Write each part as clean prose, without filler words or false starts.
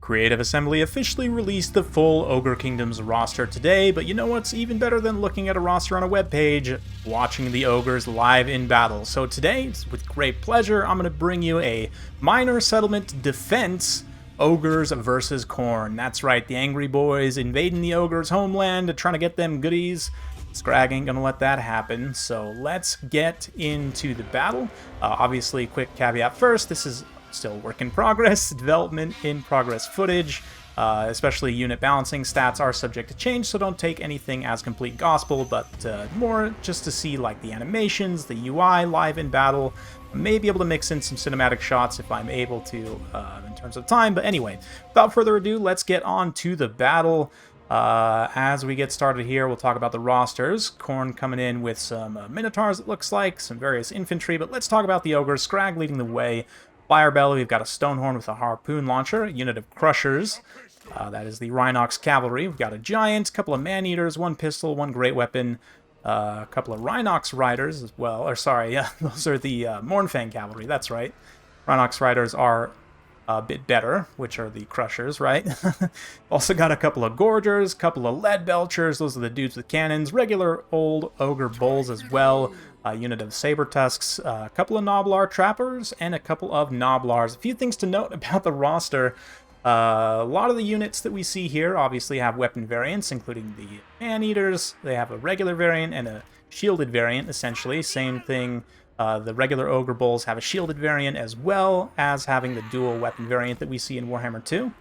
Creative Assembly officially released the full Ogre Kingdoms roster today, but you know what's even better than looking at a roster on a webpage? Watching the Ogres live in battle. So today, with great pleasure, I'm going to bring you a minor settlement defense Ogres versus KHORNE. That's right, the angry boys invading the Ogres' homeland, trying to get them goodies. Scrag ain't gonna let that happen, so let's get into the battle. Obviously, quick caveat first, this is still work in progress, development in progress footage, especially unit balancing stats are subject to change, so don't take anything as complete gospel, but more just to see like the animations, the UI live in battle. May be able to mix in some cinematic shots if I'm able to in terms of time, but anyway, without further ado, let's get on to the battle. As we get started here, we'll talk about the rosters. KHORNE coming in with some Minotaurs, it looks like, some various infantry, but let's talk about the Ogres. Scrag leading the way. Fire Belly, we've got a Stonehorn with a Harpoon Launcher, a unit of Crushers. That is the Rhinox Cavalry. We've got a Giant, a couple of Man-Eaters, one Pistol, one Great Weapon, a couple of Rhinox Riders as well. Or sorry, yeah, those are the Mournfang Cavalry, that's right. Rhinox Riders are a bit better, which are the Crushers, right? Also got a couple of Gorgers, a couple of Lead Belchers, those are the dudes with cannons, regular old Ogre Bulls as well, a unit of Saber Tusks, a couple of Gnoblar Trappers, and a couple of Gnoblars. A few things to note about the roster. A lot of the units that we see here obviously have weapon variants, including the Man-Eaters. They have a regular variant and a shielded variant, essentially. Same thing. The regular Ogre Bulls have a shielded variant as well as having the dual weapon variant that we see in Warhammer 2.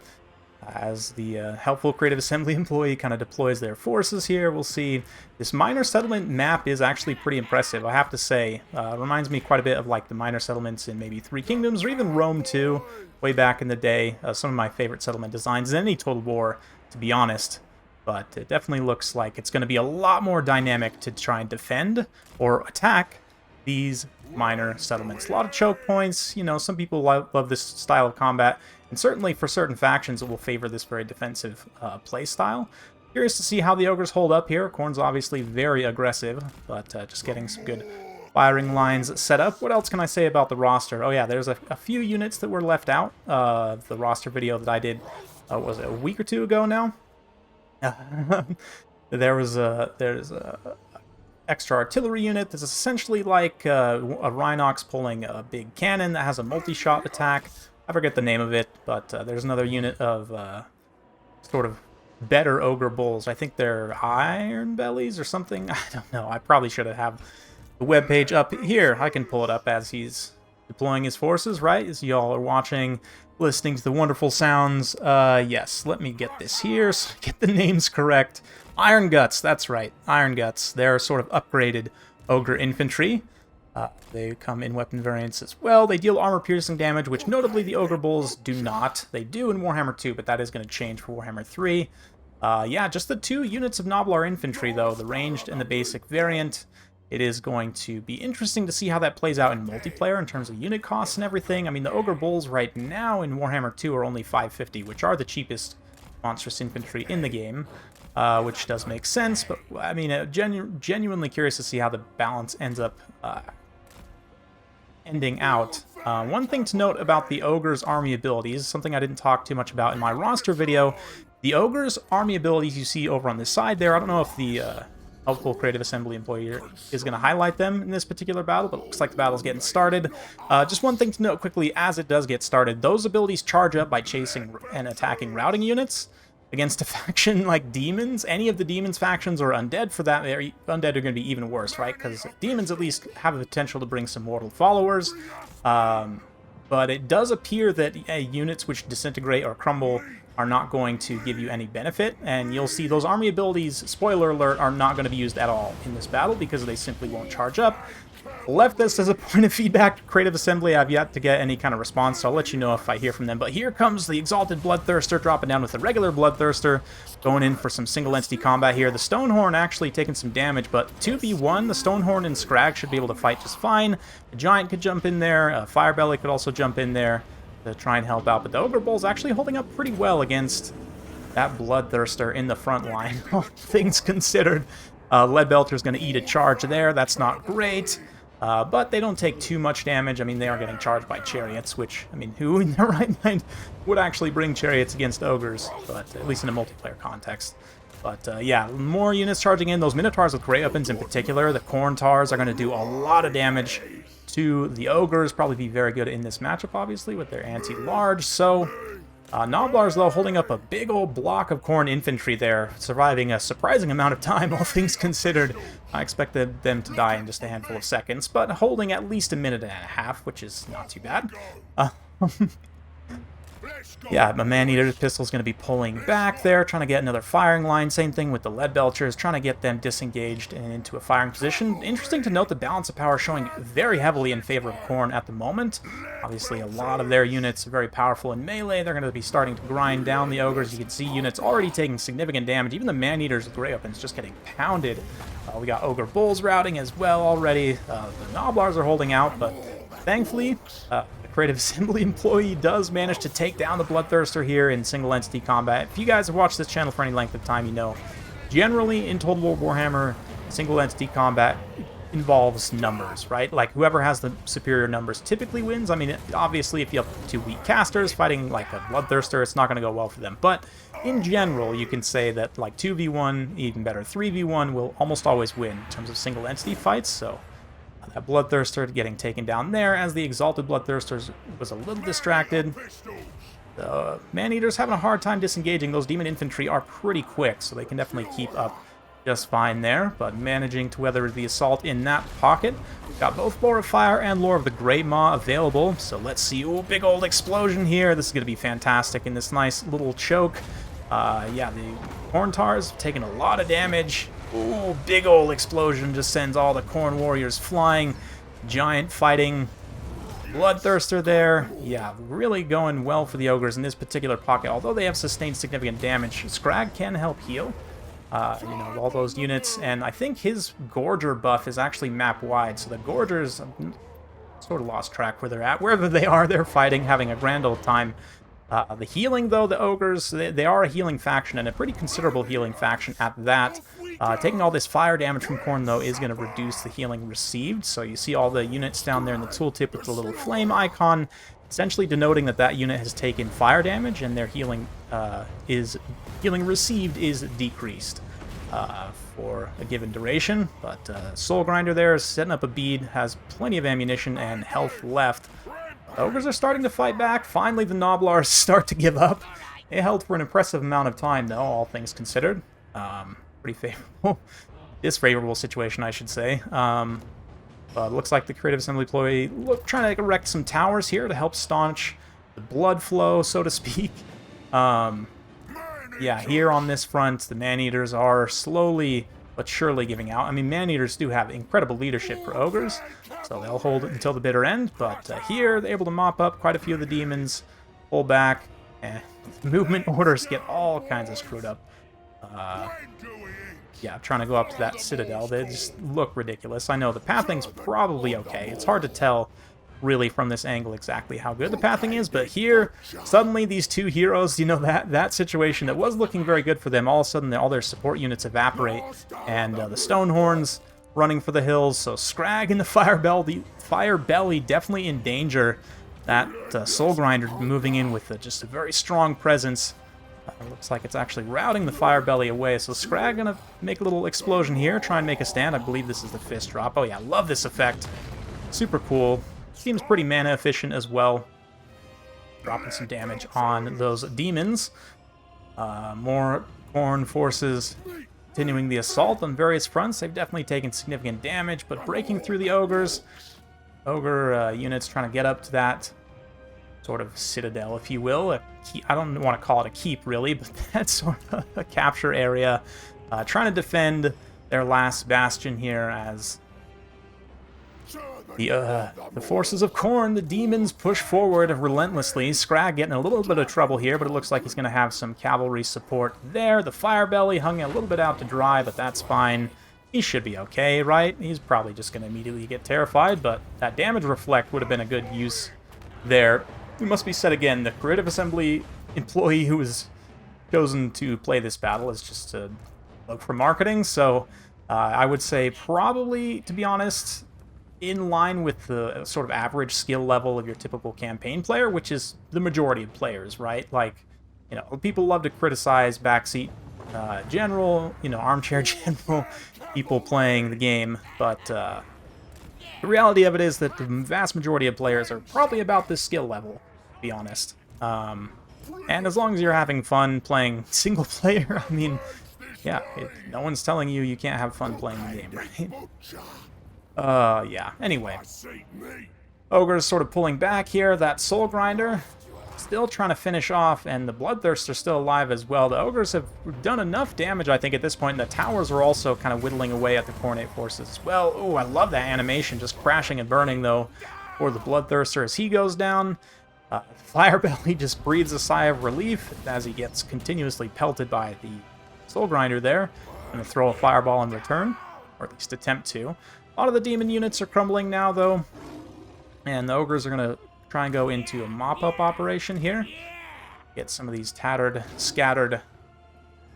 As the helpful Creative Assembly employee kind of deploys their forces here, we'll see this minor settlement map is actually pretty impressive, I have to say. Reminds me quite a bit of like the minor settlements in maybe Three Kingdoms or even Rome 2, way back in the day. Some of my favorite settlement designs in any Total War, to be honest. But it definitely looks like it's going to be a lot more dynamic to try and defend or attack these minor settlements. A lot of choke points, you know, some people love this style of combat, and certainly for certain factions it will favor this very defensive play style. Curious to see how the Ogres hold up here. KHORNE's obviously very aggressive, but just getting some good firing lines set up. What else can I say about the roster? Oh yeah, there's a few units that were left out. The roster video that I did, was it a week or two ago now? There's a extra artillery unit. This is essentially like a Rhinox pulling a big cannon that has a multi-shot attack. I forget the name of it, but there's another unit of sort of better Ogre Bulls. I think they're Iron Bellies or something. I don't know. I probably should have the webpage up here. I can pull it up as he's deploying his forces, right? As y'all are watching, listening to the wonderful sounds. Yes, let me get this here so I get the names correct. Iron Guts, that's right, Iron Guts. They're sort of upgraded Ogre infantry. They come in weapon variants as well. They deal armor-piercing damage, which notably the Ogre Bulls do not. They do in Warhammer 2, but that is going to change for Warhammer 3. Yeah, just the two units of Gnoblar infantry, though, the ranged and the basic variant. It is going to be interesting to see how that plays out in multiplayer in terms of unit costs and everything. I mean, the Ogre Bulls right now in Warhammer 2 are only 550, which are the cheapest monstrous infantry in the game. Which does make sense, but I mean, genuinely curious to see how the balance ends up ending out. One thing to note about the Ogre's army abilities, something I didn't talk too much about in my roster video, the Ogre's army abilities you see over on this side there, I don't know if the helpful Creative Assembly employee is going to highlight them in this particular battle, but it looks like the battle's getting started. Just one thing to note quickly as it does get started, those abilities charge up by chasing and attacking routing units. Against a faction like Demons, any of the Demons factions or Undead for that, Undead are going to be even worse, right? Because Demons at least have the potential to bring some mortal followers. But it does appear that units which disintegrate or crumble are not going to give you any benefit, and you'll see those army abilities, spoiler alert, are not going to be used at all in this battle because they simply won't charge up. Left this as a point of feedback to Creative Assembly. I've yet to get any kind of response, so I'll let you know if I hear from them. But here comes the Exalted Bloodthirster dropping down with the regular Bloodthirster, going in for some single entity combat here. The Stonehorn actually taking some damage, but 2v1, the Stonehorn and Scrag should be able to fight just fine. The Giant could jump in there, Firebelly could also jump in there to try and help out, but the Ogre Bull's actually holding up pretty well against that Bloodthirster in the front line, all things considered. Lead Belcher's going to eat a charge there, that's not great. But they don't take too much damage. I mean, they are getting charged by chariots, which, I mean, who in their right mind would actually bring chariots against ogres? But at least in a multiplayer context. But yeah, more units charging in. Those Minotaurs with great weapons in particular, the KHORNE Tars, are going to do a lot of damage to the ogres. Probably be very good in this matchup, obviously, with their anti-large. So Noblars, though, holding up a big old block of KHORNE infantry there, surviving a surprising amount of time, all things considered. I expected them to die in just a handful of seconds, but holding at least a minute and a half, which is not too bad. Yeah, my Man-Eater's pistol is going to be pulling back there, trying to get another firing line. Same thing with the Lead Belchers, trying to get them disengaged and into a firing position. Interesting to note the balance of power showing very heavily in favor of KHORNE at the moment. Obviously, a lot of their units are very powerful in melee. They're going to be starting to grind down the ogres. You can see units already taking significant damage. Even the Man-Eaters with great weapons just getting pounded. We got Ogre Bulls routing as well already. The Noblars are holding out, but thankfully, Creative Assembly employee does manage to take down the Bloodthirster here in single entity combat. If you guys have watched this channel for any length of time, you know, generally in Total War Warhammer, single entity combat involves numbers, right? Like, whoever has the superior numbers typically wins. I mean, obviously, if you have two weak casters fighting like a Bloodthirster, it's not going to go well for them. But in general, you can say that like 2v1, even better 3v1, will almost always win in terms of single entity fights, so that Bloodthirster getting taken down there as the Exalted Bloodthirster was a little distracted. The Man-Eaters having a hard time disengaging. Those Demon Infantry are pretty quick, so they can definitely keep up just fine there, but managing to weather the assault in that pocket. Got both Lore of Fire and Lore of the Great Maw available, so let's see. Ooh, big old explosion here. This is going to be fantastic in this nice little choke. Yeah, the KHORNE Tars taking a lot of damage. Ooh, big old explosion just sends all the KHORNE warriors flying. Giant fighting Bloodthirster there. Yeah, really going well for the ogres in this particular pocket. Although they have sustained significant damage, Scrag can help heal. You know, all those units, and I think his Gorger buff is actually map-wide, so the Gorgers sort of lost track where they're at. Wherever they are, they're fighting, having a grand old time. The healing, though, the ogres, they are a healing faction, and a pretty considerable healing faction at that. Taking all this fire damage from KHORNE, though, is going to reduce the healing received. So you see all the units down there in the tooltip with the little flame icon, essentially denoting that that unit has taken fire damage, and their healing received is decreased for a given duration. But Soul Grinder there is setting up a bead, has plenty of ammunition and health left. Ogres are starting to fight back. Finally, the Noblars start to give up. They held for an impressive amount of time, though, all things considered. Pretty favorable. Disfavorable situation, I should say. Looks like the Creative Assembly employee trying to erect some towers here to help staunch the blood flow, so to speak. Yeah, here on this front, the Man-Eaters are slowly but surely giving out. I mean, Man-Eaters do have incredible leadership for ogres, so they'll hold it until the bitter end, but here they're able to mop up quite a few of the demons, pull back, and movement orders get all kinds of screwed up. Yeah, trying to go up to that citadel, they just look ridiculous. I know the pathing's probably okay. It's hard to tell really from this angle exactly how good the pathing is, but here, suddenly these two heroes, you know, that situation that was looking very good for them, all of a sudden all their support units evaporate, and the Stonehorns running for the hills, so Scrag and the Fire Belly definitely in danger. That Soul Grinder moving in with just a very strong presence. Looks like it's actually routing the Fire Belly away, so Scrag gonna make a little explosion here, try and make a stand. I believe this is the fist drop. Oh yeah, love this effect. Super cool. Seems pretty mana efficient as well. Dropping some damage on those demons. More KHORNE forces continuing the assault on various fronts. They've definitely taken significant damage, but breaking through the ogres. Ogre units trying to get up to that sort of citadel, if you will. I don't want to call it a keep, really, but that's sort of a capture area. Trying to defend their last bastion here as the forces of KHORNE, the demons, push forward relentlessly. Scrag getting a little bit of trouble here, but it looks like he's going to have some cavalry support there. The Fire Belly hung a little bit out to dry, but that's fine. He should be okay, right? He's probably just going to immediately get terrified, but that damage reflect would have been a good use there. It must be said again, the Creative Assembly employee who was chosen to play this battle is just to look for marketing, so I would say probably, to be honest, in line with the sort of average skill level of your typical campaign player, which is the majority of players, right? Like, you know, people love to criticize backseat general, you know, armchair general people playing the game, but the reality of it is that the vast majority of players are probably about this skill level, to be honest. And as long as you're having fun playing single player, I mean, yeah, no one's telling you you can't have fun playing the game, right? Yeah, anyway. Ogre's sort of pulling back here. That Soul Grinder still trying to finish off, and the Bloodthirsts are still alive as well. The Ogres have done enough damage, I think, at this point, and the towers are also kind of whittling away at the Khornate forces as well. Ooh, I love that animation, just crashing and burning, though, for the Bloodthirster as he goes down. Firebelly just breathes a sigh of relief as he gets continuously pelted by the Soul Grinder there. Gonna throw a fireball in return, or at least attempt to. A lot of the demon units are crumbling now, though, and the Ogres are gonna try and go into a mop-up operation here. Get some of these tattered, scattered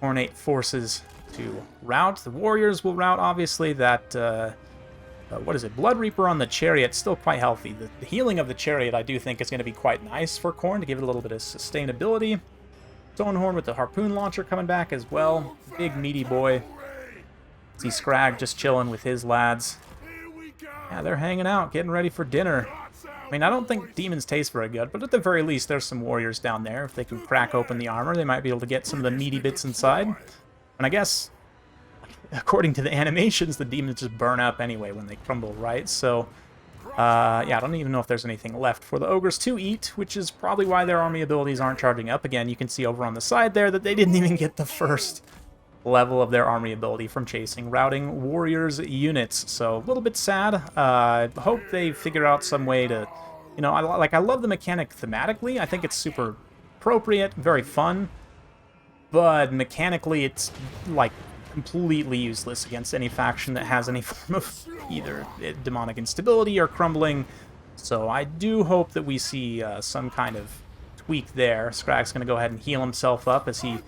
Khornate forces to rout. The warriors will rout, obviously. That, what is it? Blood Reaper on the Chariot, still quite healthy. The healing of the Chariot, I do think, is going to be quite nice for Khorne to give it a little bit of sustainability. Stonehorn with the Harpoon Launcher coming back as well. Big, meaty boy. See Scrag just chilling with his lads. Yeah, they're hanging out, getting ready for dinner. I mean, I don't think demons taste very good, but at the very least, there's some warriors down there. If they can crack open the armor, they might be able to get some of the meaty bits inside. And I guess, according to the animations, the demons just burn up anyway when they crumble, right? So, yeah, I don't even know if there's anything left for the Ogres to eat, which is probably why their army abilities aren't charging up. Again, you can see over on the side there that they didn't even get the first level of their army ability from chasing routing warriors units, so a little bit sad. Hope they figure out some way to, you know, I love the mechanic thematically. I think it's super appropriate, very fun, but mechanically it's like completely useless against any faction that has any form of either demonic instability or crumbling. So I do hope that we see some kind of tweak there. Scrag's going to go ahead and heal himself up as he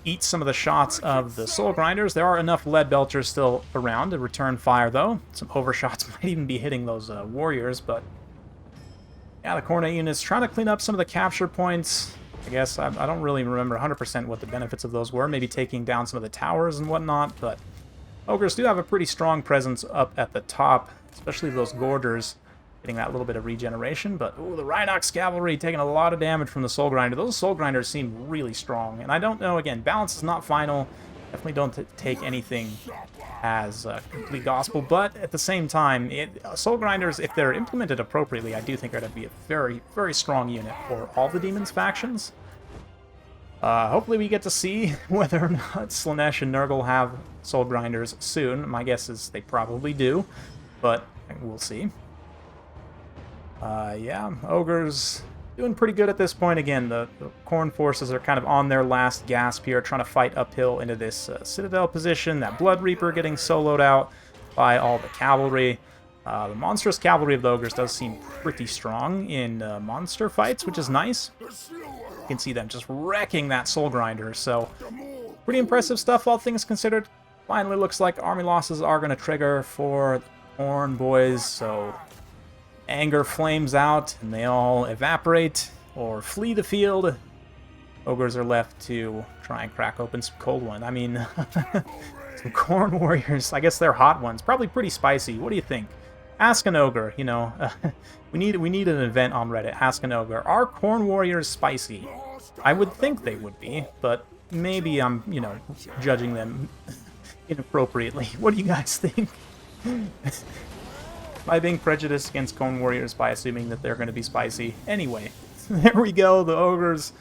eats some of the shots of the Soul Grinders. There are enough Lead Belchers still around to return fire, though. Some overshots might even be hitting those warriors, but yeah, the Khornate unit's trying to clean up some of the capture points. I guess I don't really remember 100% what the benefits of those were. Maybe taking down some of the towers and whatnot, but Ogres do have a pretty strong presence up at the top, especially those Gorgers getting that little bit of regeneration. But ooh, the Rhinox Cavalry taking a lot of damage from the Soul Grinder. Those Soul Grinders seem really strong, and I don't know, again, balance is not final. Definitely don't take anything as complete gospel, but at the same time, Soul Grinders, if they're implemented appropriately, I do think are going to be a very, very strong unit for all the Demons factions. Hopefully we get to see whether or not Slaanesh and Nurgle have Soul Grinders soon. My guess is they probably do, but we'll see. Yeah, Ogres doing pretty good at this point. Again, the Khorne forces are kind of on their last gasp here, trying to fight uphill into this Citadel position. That Blood Reaper getting soloed out by all the cavalry. The monstrous cavalry of the Ogres does seem pretty strong in monster fights, which is nice. You can see them just wrecking that Soul Grinder, so pretty impressive stuff, all things considered. Finally looks like army losses are going to trigger for the Khorne boys, so anger flames out, and they all evaporate or flee the field. Ogres are left to try and crack open some cold one. I mean, some Khorne warriors, I guess they're hot ones. Probably pretty spicy. What do you think? Ask an ogre, you know. We need an event on Reddit. Ask an ogre. Are Khorne warriors spicy? I would think they would be, but maybe I'm, you know, judging them inappropriately. What do you guys think? By being prejudiced against Khorne warriors by assuming that they're going to be spicy. Anyway, there we go. The Ogres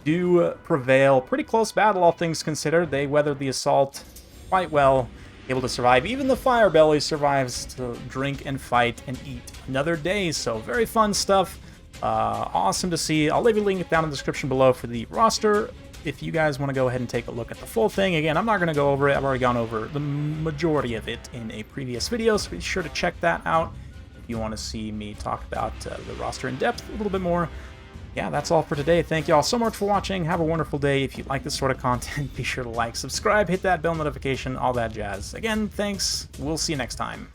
do prevail. Pretty close battle, all things considered. They weathered the assault quite well, able to survive. Even the Firebelly survives to drink and fight and eat another day. So very fun stuff. Awesome to see. I'll leave a link down in the description below for the roster if you guys want to go ahead and take a look at the full thing. Again, I'm not going to go over it. I've already gone over the majority of it in a previous video, so be sure to check that out if you want to see me talk about the roster in depth a little bit more. Yeah, that's all for today. Thank you all so much for watching. Have a wonderful day. If you like this sort of content, be sure to like, subscribe, hit that bell notification, all that jazz. Again, thanks. We'll see you next time.